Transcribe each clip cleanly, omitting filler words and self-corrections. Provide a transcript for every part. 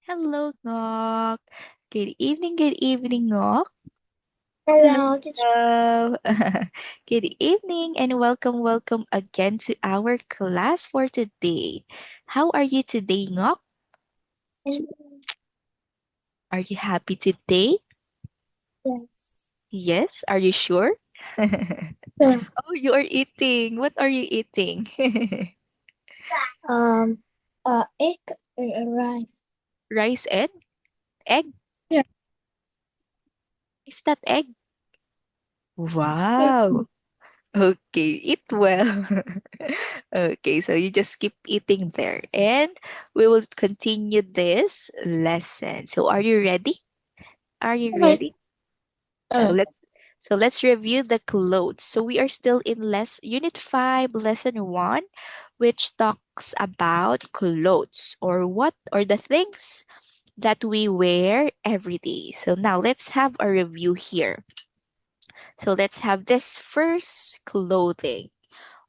Hello, Ngok. Good evening, Ngok. Hello, teacher. Hello. Good evening and welcome again to our class for today. How are you today, Ngok? Are you happy today? Yes. Yes, are you sure? Yeah. Oh, you are eating. What are you eating? Um, egg rice. Rice and egg? Yeah. Is that egg? Yes. Wow. Okay, eat well. Okay, so you just keep eating there and we will continue this lesson. So are you ready? Are you Okay. ready? Uh, Uh, let's so let's review the clothes. So we are still in unit 5, lesson 1, which talks about clothes or the things that we wear every day. So now let's have a review here. So let's have this first clothing.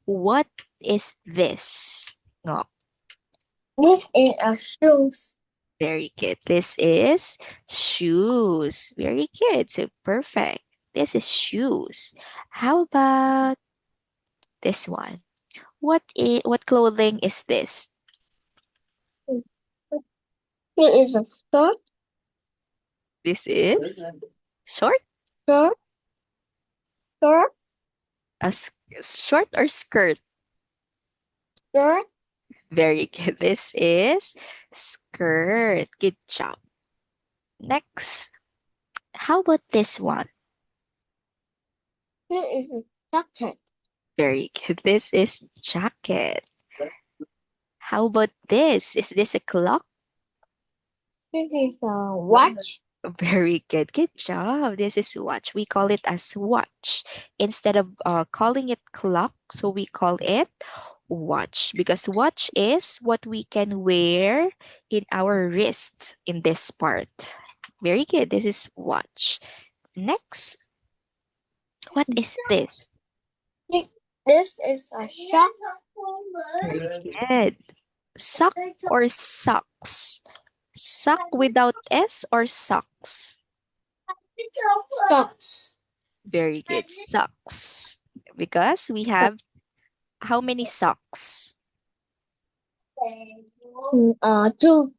What is this? Oh, this is a shoes. very good. This is shoes. Very good. So perfect. This is shoes. How about this one? What clothing is this? Here is a skirt, This is short? skirt, skirt, A short or skirt? skirt. Very good. This is skirt. Good job. Next. How about this one? Here is a jacket. Very good. This is jacket. How about this? Is this a clock? This is a watch. Very good. Good job. This is watch. We call it as watch. Instead of calling it clock, so we call it watch because watch is what we can wear in our wrists in this part. Very good. This is watch. Next, what is this? Thi- This is a sock. Very good. Sock or socks? Sock without S or socks? Socks. Very good. Socks. Because we have how many socks? Two sock. Two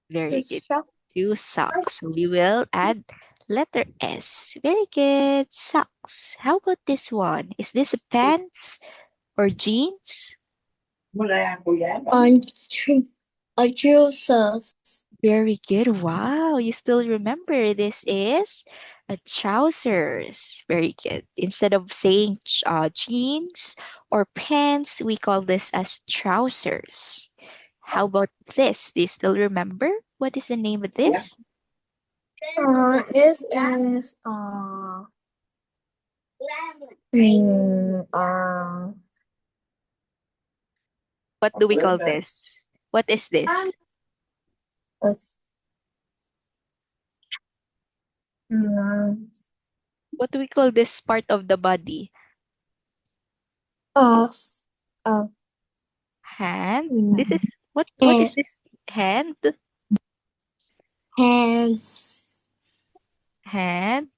Very good. sock. Two socks. We will add letter S. Very good. Socks. How about this one? Is this a pants or jeans? On tree. A trousers. Very good. Wow, you still remember this is a trousers. Very good. Instead of saying jeans or pants, we call this as trousers. How about this? Do you still remember? What is the name of this? This is mm, What do we call this? What is this? uh, mm, What do we call this part of the body? of of Hand. This mm, is what is hands, this? Hand? hands, Hand.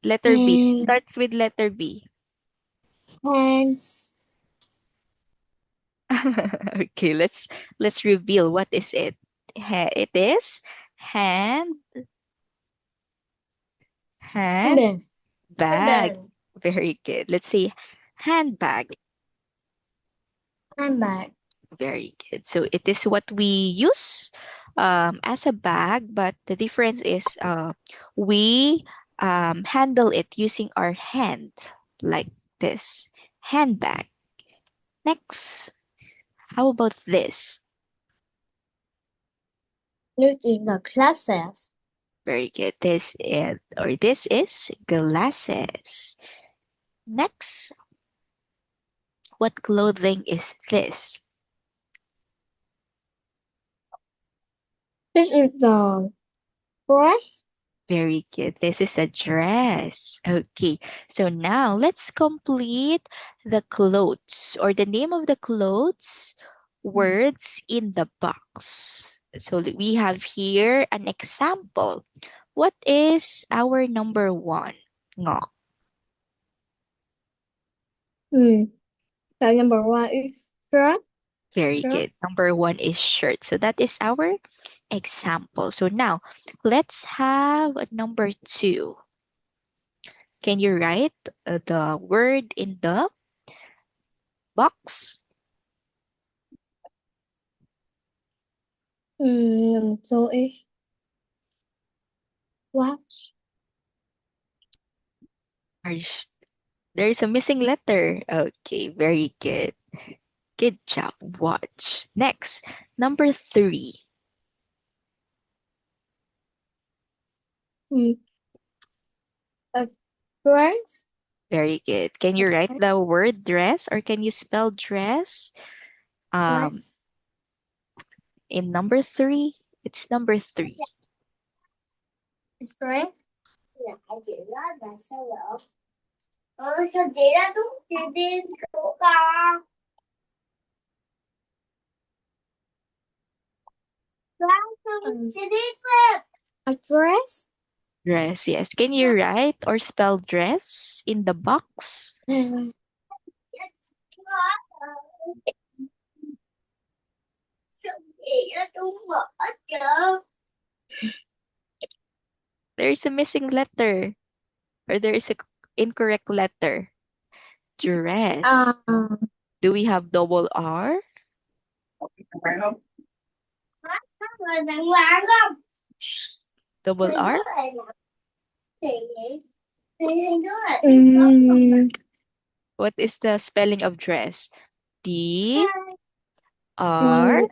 Letter B. hands, Starts with letter B. hands, Okay, let's reveal what is it. It is hand hand handbag, bag. handbag, Very good. Let's say handbag. handbag. Very good. So it is what we use as a bag, but the difference is we handle it using our hand like this. Handbag. Next, how about this? Using the classes. Very good. This is glasses. Next, what clothing is this? This is the brush. Very good. This is a dress. Okay. So now let's complete the clothes or the name of the clothes words in the box. So we have here an example. What is our number one? Ngok. So number one is shirt. Very Shirt. good. Number one is shirt. So that is our example. So now let's have a number two. Can you write the word in the box? Number two is watch. There is a missing letter. Okay, very good. Good job. Watch. Next, number three. A dress. Very good. Can you write the word dress or can you spell dress? Dress. In number three, it's number three. Dress. Là chị đó là sao vậy? Sao chị đã đúng chị đi của con? Chị đi with a dress. Dress, yes. Can you write or spell dress in the box? There's a missing letter or there is a incorrect letter. Dress. Do we have double R? Double R? What is the spelling of dress? D R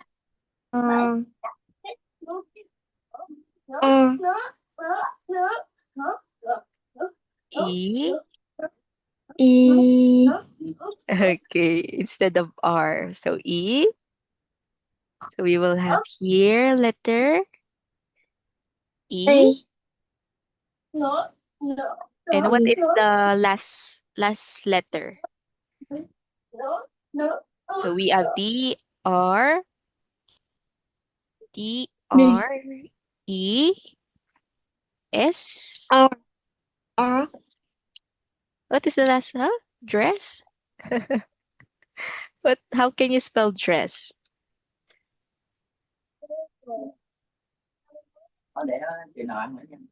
E. E. Okay, instead of R. So E. So we will have here letter E. And what is the last letter? So we have D R E S. R. What is the last? Huh? Dress? What? How can you spell dress?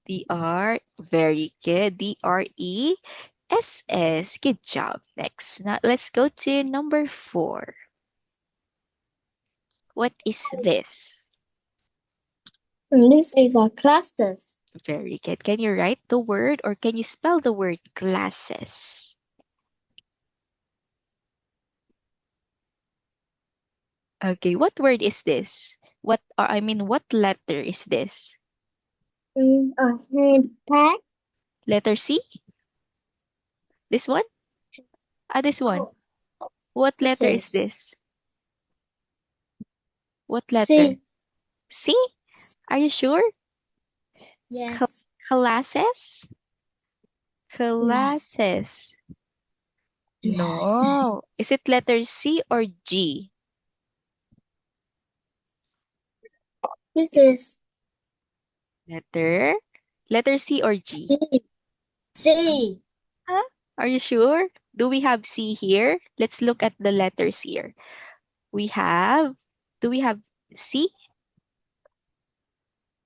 DR. Very good. DRESS. Good job. Next. Now let's go to number four. What is this? This is a classes. Very good. Can you write the word or can you spell the word glasses? Okay, what word is this? What letter is this? A handbag. Letter C? This one? This one. What letter is this? What letter? C? Are you sure? Yes. Classes? Classes. No. Is it letter C or G? This is Letter C or G? C. Huh? Are you sure? Do we have C here? Let's look at the letters here. Do we have C?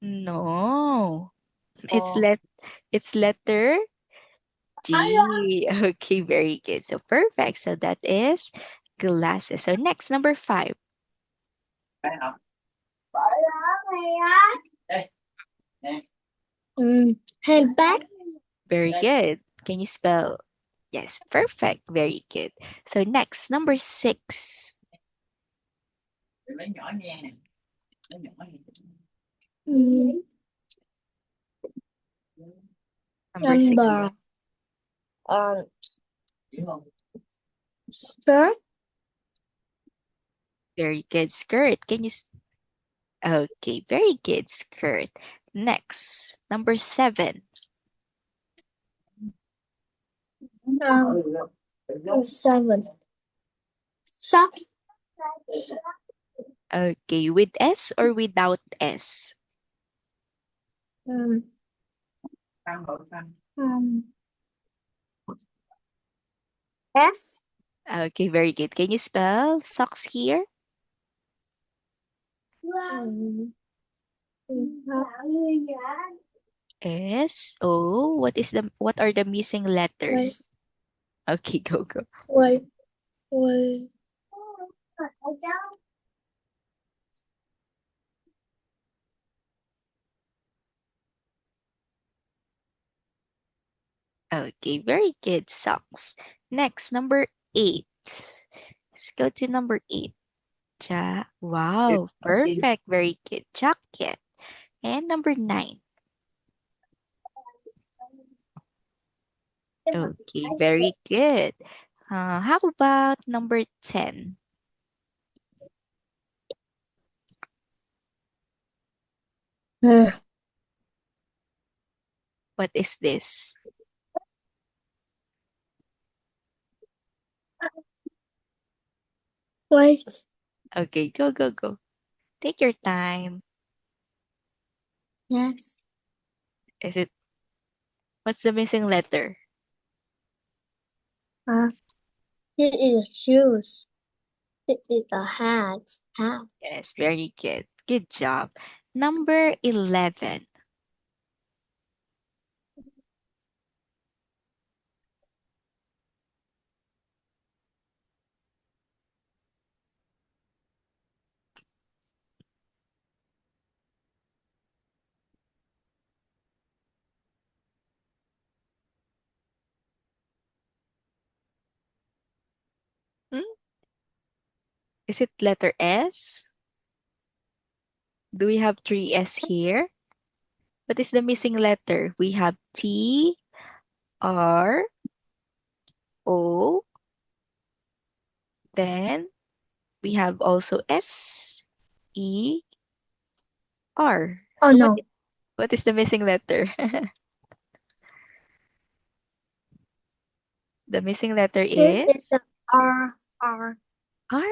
No. It's letter G. Okay, very good. So perfect. So that is glasses. So next, number five. Handbag. Very good. Can you spell? Yes, perfect. Very good. So next, number six. Number six. Skirt. Very good. Skirt. Okay, very good. Skirt. Next, number seven. 7. Sock. Okay, with S or without S? Um, um, S. Okay, very good. Can you spell socks here? Um, S O. What are the missing why, letters? Okay, go go. why, why? Okay, very good. Socks. Next, number 8. Let's go to number 8. Wow, perfect. Very good. Jacket. And number 9. Okay, very good. How about number 10? What is this? Wait. Okay, go, go, go. Take your time. Yes. Is it, what's the missing letter? It is shoes. It is a hat. Hat. Yes, very good. Good job. Number 11. Hmm? Is it letter S? Do we have three S here? What is the missing letter? We have T, R, O, then we have also S, E, R. Oh So no. what is the missing letter? The missing letter It is is the R. R. R?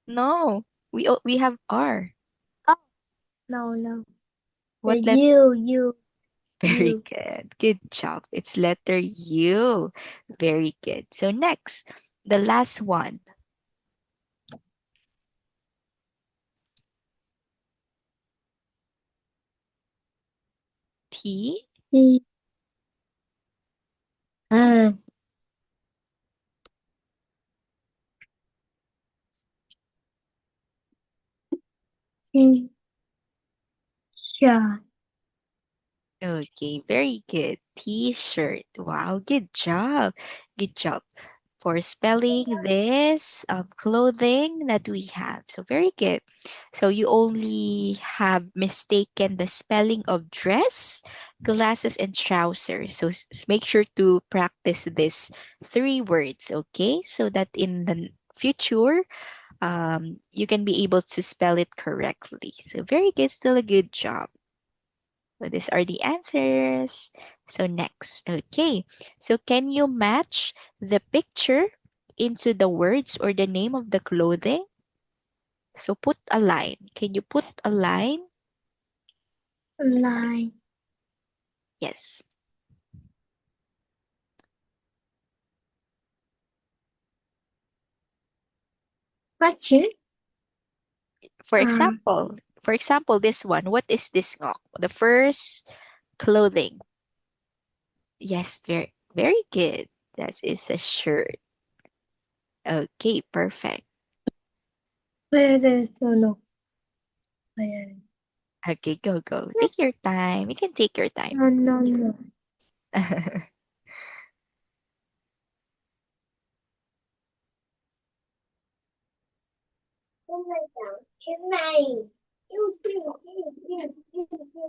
No, we have R. Oh no no. The What letter? U. Very U. good. Good job. It's letter U. Very good. So next, the last one. T. T. T. Shirt. Okay, very good. T-shirt. Wow, good job. Good job for spelling this clothing that we have. So very good. So you only have mistaken the spelling of dress, glasses, and trousers. So make sure to practice these three words, okay? So that in the future, you can be able to spell it correctly. So very good, still a good job. So these are the answers. So next, okay. So can you match the picture into the words or the name of the clothing? So put a line. Can you put a line? Line. Yes. Question. For Um. example, this one. What is this, Ngok? The first clothing. Yes, very good. That is a shirt. Okay, perfect. Where is no no. Where? Okay, go go. Take your time. You can take your time. No no no.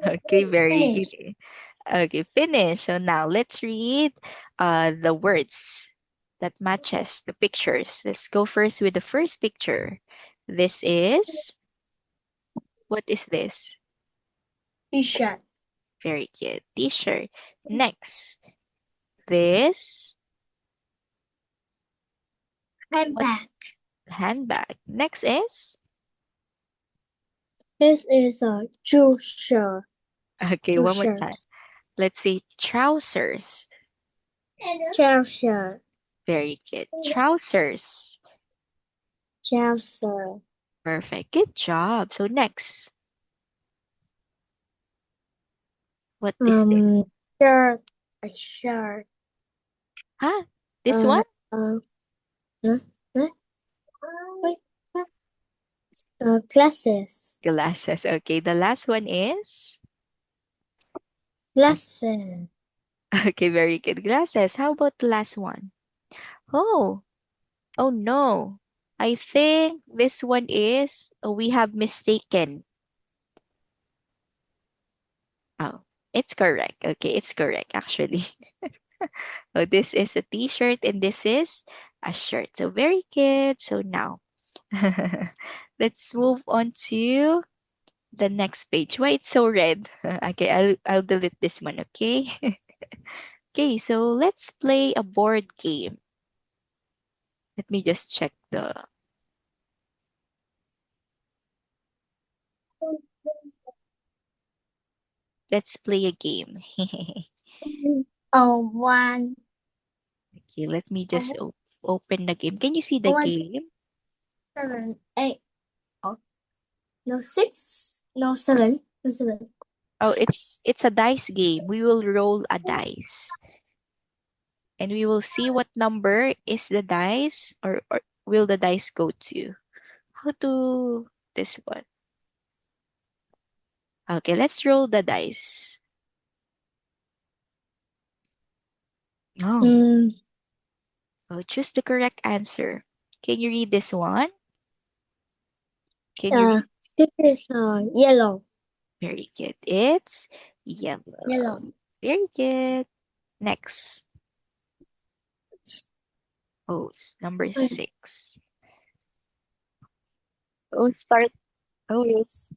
Okay, very Finish. good. Okay, finish. So now let's read the words that matches the pictures. Let's go first with the first picture. This is, what is this? T-shirt. Very good. T-shirt. Next, this, what? Handbag. Handbag. Next is This is a trouser. Okay, one more time. Let's say trousers. Trouser. Very good. Trousers. Trouser. Perfect. Good job. So next. What is this? Shirt. A shirt. Huh? This one? Huh? Wait. Glasses. Glasses. Okay, the last one is? Glasses. Okay, very good. Glasses. How about the last one? Oh, oh no. I think this one is, we have mistaken. Oh, it's correct. Okay, it's correct actually. Oh, this is a t-shirt and this is a shirt. So very good. So now, let's move on to the next page. Why it's so red? Okay, I'll delete this one, okay? Okay, so let's play a board game. Let me just check the. Let's play a game. Oh, 1, Okay, let me just open the game. Can you see the 1, game? 7, 8. Oh, no, 6. No, 7. No, 7. Oh, it's a dice game. We will roll a dice. And we will see what number is the dice or will the dice go to. How to this one? Okay, let's roll the dice. Oh, oh, choose the correct answer. Can you read this one? Can you read? This is yellow. Very good. It's yellow. Yellow. Very good. Next. Oh, number 6. Oh, start. Oh, yes.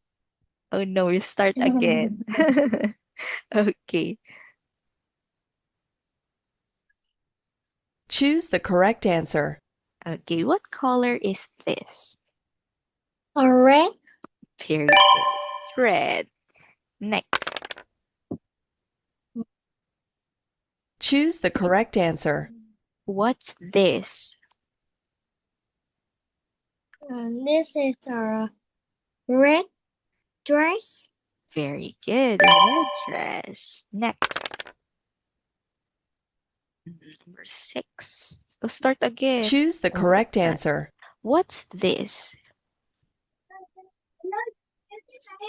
Oh no, we start again. Okay. Choose the correct answer. Okay, what color is this? Red. Very good. It's red. Next. Choose the correct answer. What's this? This is a red dress. Very good. Red dress. Next. Number 6. Oh, start again. Choose the Oh, correct what's that? answer. What's this?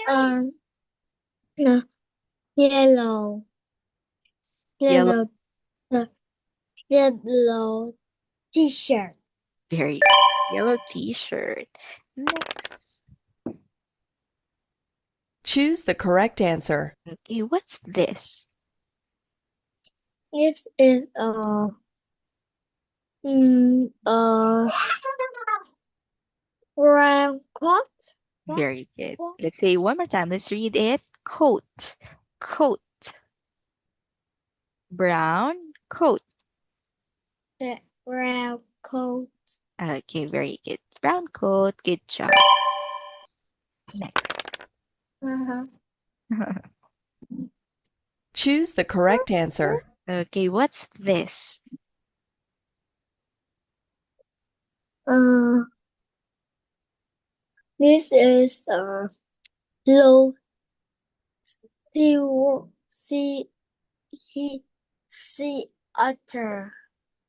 No, yellow. Yellow. Yellow t-shirt. Very good. Yellow t-shirt. Next. Choose the correct answer. Okay, what's this? This is brown coat. Very good. Let's say one more time. Let's read it. Coat. Coat. Brown coat. Brown coat. Okay, very good. Brown coat. Good job. Next. Choose the correct answer. Okay, what's this? This is blue sea otter.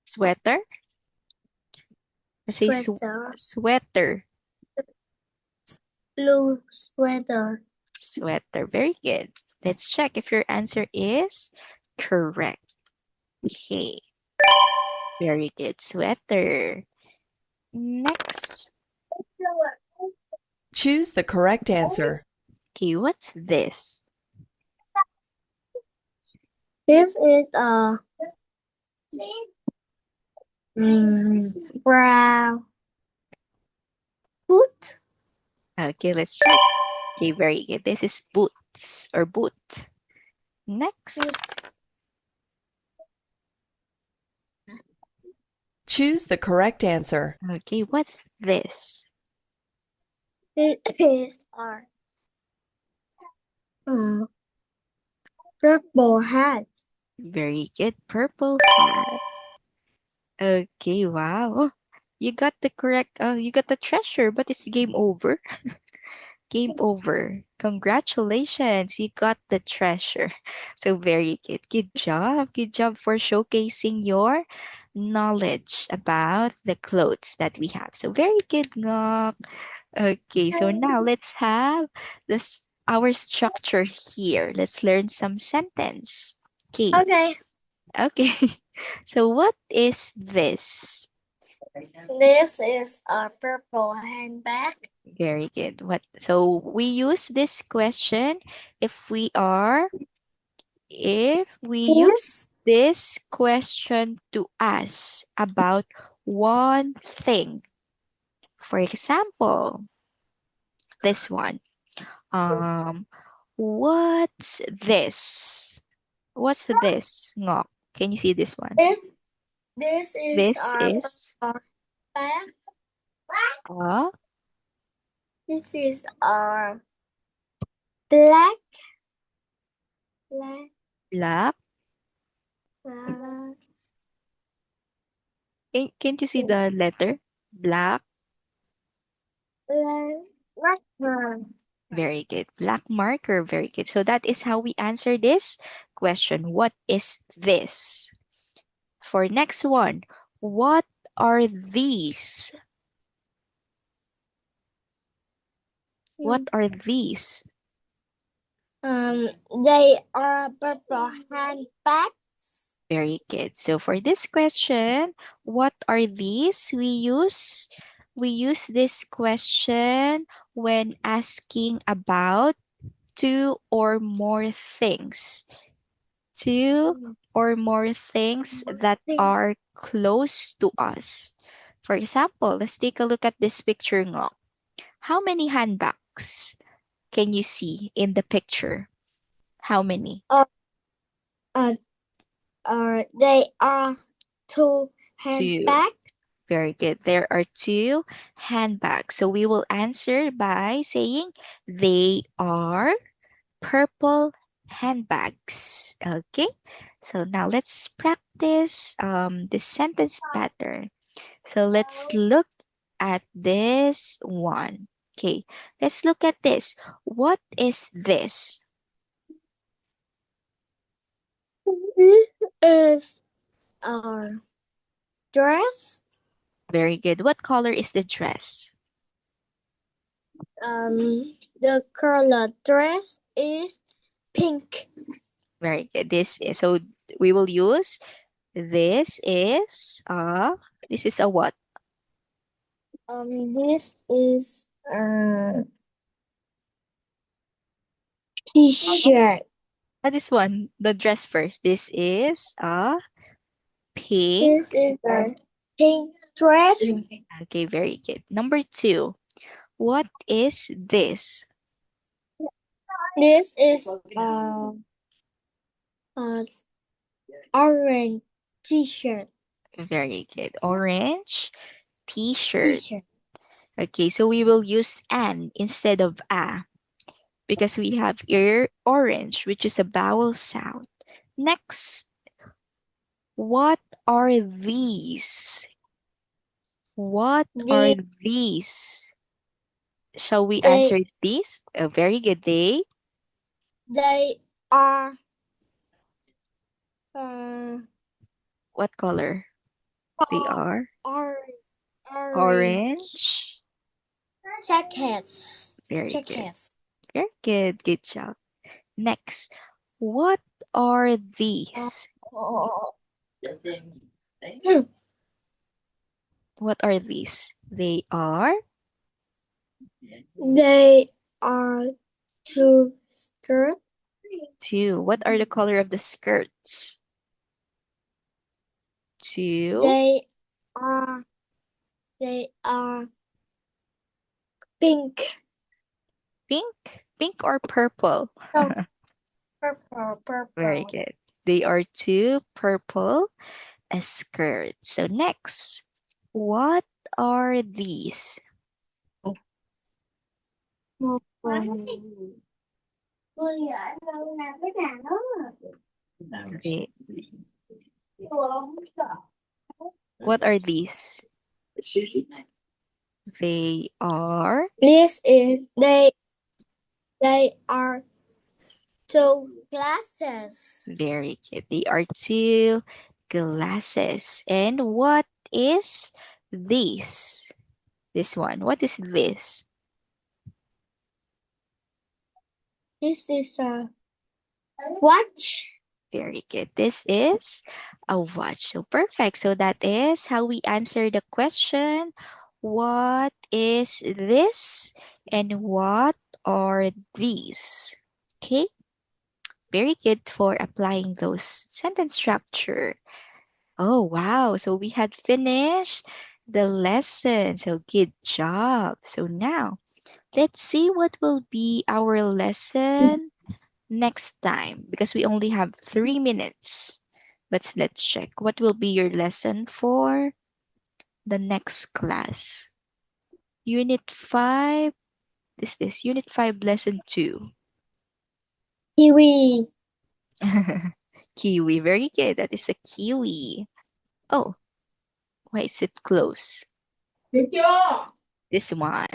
Sweater? Let's say Sweater. sweater. Blue sweater. Sweater. Very good. Let's check if your answer is correct. Okay. Very good. Sweater. Next. Choose the correct answer. Okay, what's this? This is brown boot. Okay, let's check. Okay, very good. This is boots or boot. Next. Choose the correct answer. Okay, what's this? This is Purple hat. Very good. Purple hat. Okay, wow. You got the correct, you got the treasure, but it's game over. Game over. Congratulations, you got the treasure. So very good. Good job. Good job for showcasing your knowledge about the clothes that we have. So very good, Ngok. Okay, so now let's have this our structure here. Let's learn some sentence. Okay. Okay. Okay. So what is this? This is a purple handbag. Very good. So we use this question if we use this question to ask about one thing. For example, this one. Um, what's this? What's this, Ngok? Can you see this one? This is This our is bag. a This is our black. Black. black. Black. Can't you see the letter? Black. Black one. Very good. Black marker. Very good. So that is how we answer this question. What is this? For next one, what are these? What are these? They are purple handbags. Very good. So for this question, what are these? We use this question when asking about two or more things. Two or more things that are close to us. For example, let's take a look at this picture, Ngok. How many handbags can you see in the picture? How many? They are two Two. handbags. Very good. There are two handbags. So we will answer by saying they are purple handbags. Okay. So now let's practice the sentence pattern. So let's look at this one. Okay. Let's look at this. What is this? This is our dress. Very good. What color is the dress? The color dress is pink. Very good. So we will use this is a what? This is t-shirt. This one, the dress first. This is a This pink. is a pink dress. Okay, very good. Number 2. What is this? This is orange t-shirt. Very good. Orange t-shirt. T-shirt. Okay, so we will use an instead of a because we have here orange, which is a vowel sound. Next, what are these? What are these? Shall we answer these? Very good. They are what color? They are orange jackets. very good. Very good. Good job. Next, what are these? What are these? They are two skirts. two. What are the color of the skirts? Two. They are pink. Pink? Pink or purple? No, purple. Very good. They are two purple skirts. So next, what are these? Ôi, ở đâu làm cái nào đó. Okay. Ủa, không sợ. What are these? They are They are two glasses. very good. They are two glasses. And what is this? This one. What is this? This is a watch. Very good. This is a watch. So perfect. So that is how we answer the question. What is this? And what are these? Okay. Very good for applying those sentence structure. Oh, wow. So we had finished the lesson. So good job. So now let's see what will be our lesson next time because we only have 3 minutes. But let's check what will be your lesson for the next class. Unit 5. This Unit 5 lesson 2. Kiwi. Kiwi. Very good. That is a kiwi. Oh, why is it close? Được chưa? This one.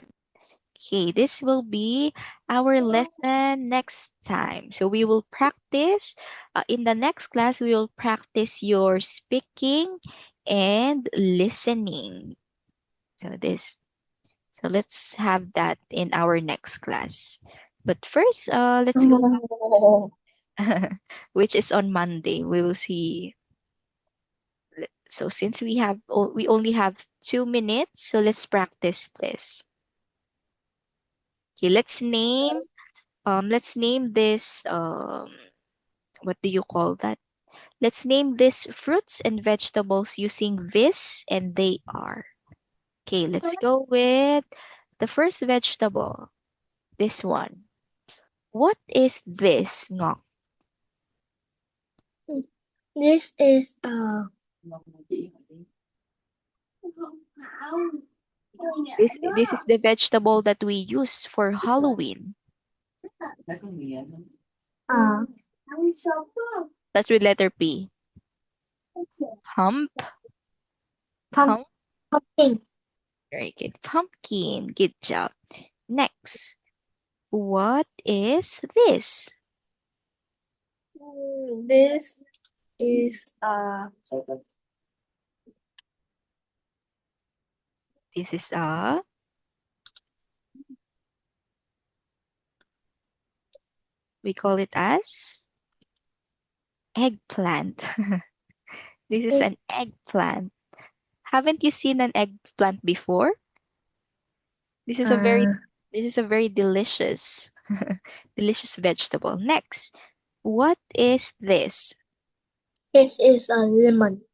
Okay, this will be our lesson next time. So we will practice, in the next class, we will practice your speaking and listening. So let's have that in our next class. But first, let's go back, which is on Monday. We will see. So since we only have 2 minutes, so let's practice this. Okay, let's name this what do you call that? Let's name this fruits and vegetables using this and they are. Okay, let's go with the first vegetable. This one. What is this, Ngok? This is This is the vegetable that we use for Halloween. That's with letter P. Hump. Pump. pumpkin. Very good. Pumpkin. Good job. Next. What is this? This is This is a we call it as eggplant. This is an eggplant. Haven't you seen an eggplant before? This is a very delicious delicious vegetable. Next, what is this? this is a lemon.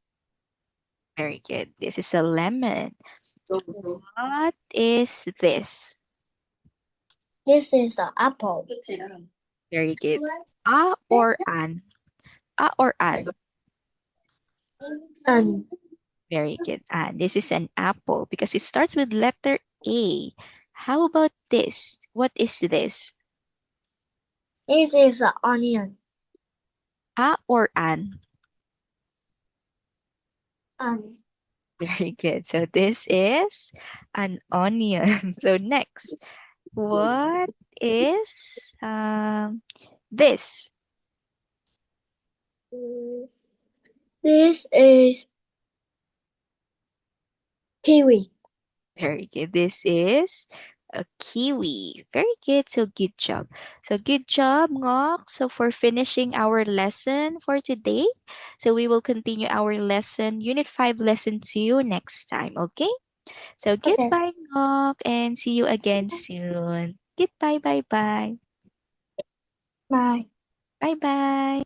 Very good. This is a lemon. What is this? This is an apple. Very good. A or an? A or an? And Very good. And this is an apple because it starts with letter A. How about this? What is this? this is an onion. A or an? And Very good. So this is an onion. So next, what is this? this is kiwi. Very good. This is a kiwi. Very good. So good job. So good job, Ngok. So for finishing our lesson for today, so we will continue our lesson, Unit 5, Lesson 2 next time. Okay? So Okay. goodbye, Ngok, and see you again soon. Goodbye, bye-bye. Bye. Bye-bye.